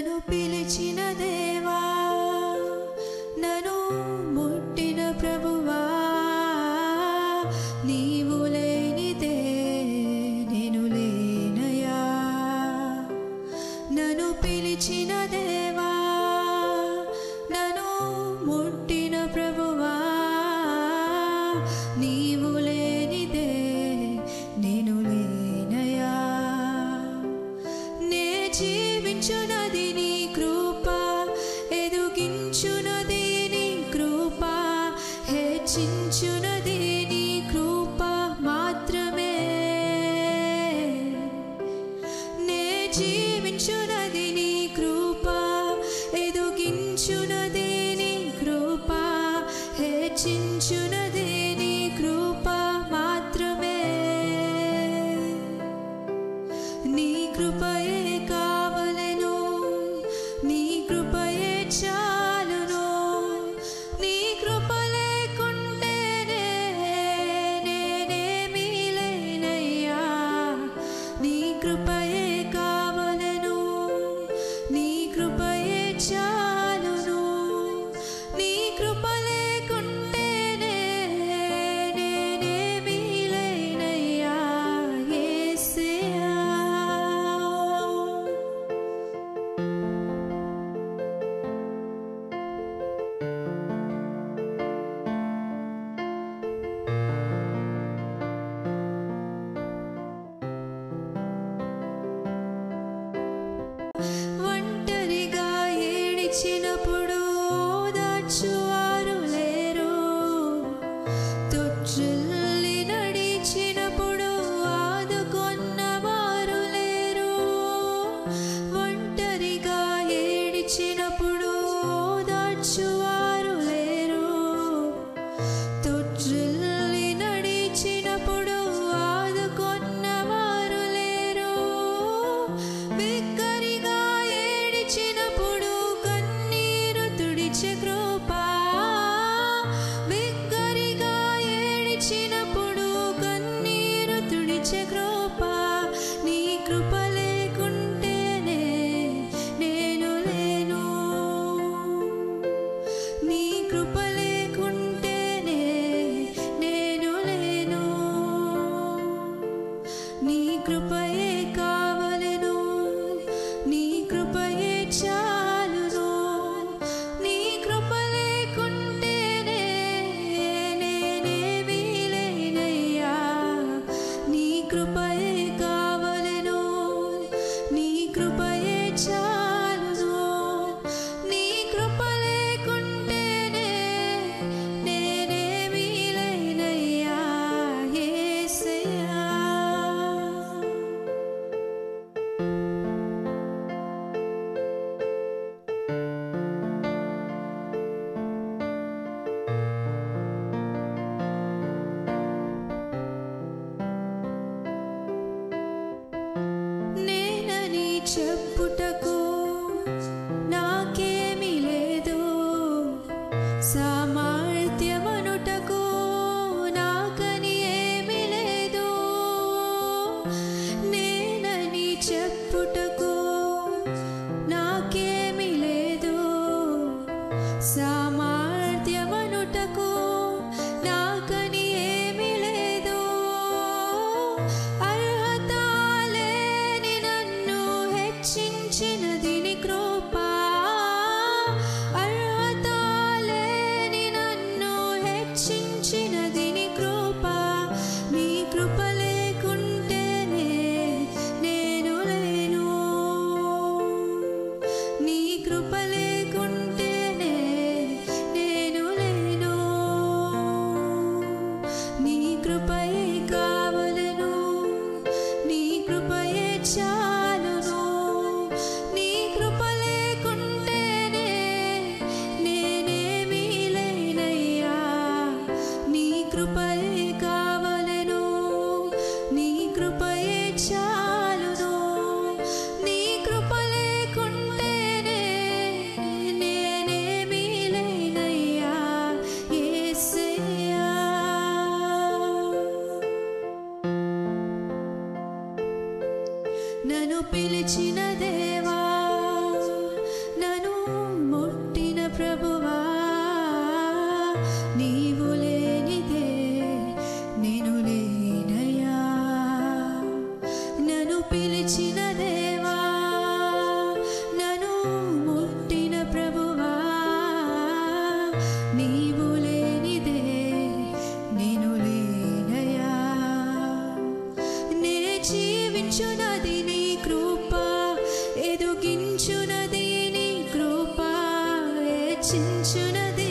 నన్ను పిలిచిన దేవా, నన్ను ముట్టిన ప్రభువా, నీవు లేనిదే నేను లేనయ్యా. నన్ను పిలిచిన దేవా, నన్ను ముట్టిన ప్రభువా, నీవు లేనిదే నేను లేనయ్యా. నే జీవించునది నీ కృప, ఎదుగించునది నీ కృప, హెచ్చించునది నీ కృప మాత్రమే. నే జీవించునది నీ కృప, ఎదుగించునది నీ కృప, హెచ్చించునది నీ కృప మాత్రమే. నీ కృపయే కావలెను, నీ కృపయే చాలును. నీ కృప లేకుంటేనే నేనేమీ లేనయ్యా. నీ కృపయే కావలెను, నీ కృపయే చాలును. నీ కృప లేకుంటేనే నేనేమీ లేనయ్యా యేసయ్యా. ఒంటరిగా ఏడిచినప్పుడు ఓదార్చువారు లేరు, తొట్టిల్లి నడిచినప్పుడు ఆదుకొన్నవారు లేరు. ఒంటరిగా ఏడిచినప్పుడు ఓదార్చువారు లేరు, తొట్టిల్లి నడిచినప్పుడు ఆదుకొన్నవారు లేరు. బిగ్గరగా ఏడిచినప్పుడు కన్నీరు తుడిచే కృప, బిగ్గరగా ఏడిచినప్పుడు కన్నీరు తుడిచే కృప. నీ కృప లేకుంటేనే నేను లేను, నీ కృప లేకుంటేనే నేను లేను. నీ కృపయే కావలెను, నీ కృపయే చాలును. నీ కృప లేకుంటేనే నేనేమీ లేనయ్యా. నీ కృపయే కావలెను, నీ కృపయే చాలును. నీ కృప లేకుంటేనే నేనేమీ లేనయ్యా యేసయ్యా. నేనని చెప్పుటకు నాకేమీ లేదు, సామర్థ్యమనుటకు నాకని ఏమీ లేదు. నేనని చెప్పుటకు నాకేమీ లేదు, సామర్థ్యమనుటకు నాకని ఏమీ లేదు. అర్హత లేని నన్ను హెచ్చించినది నీ కృప, అర్హత లేని నన్ను హెచ్చించినది నీ కృప. నీ కృప లేకుంటేనే నేను లేను, నీ కృప లేకుంటేనే హెచ్చించునది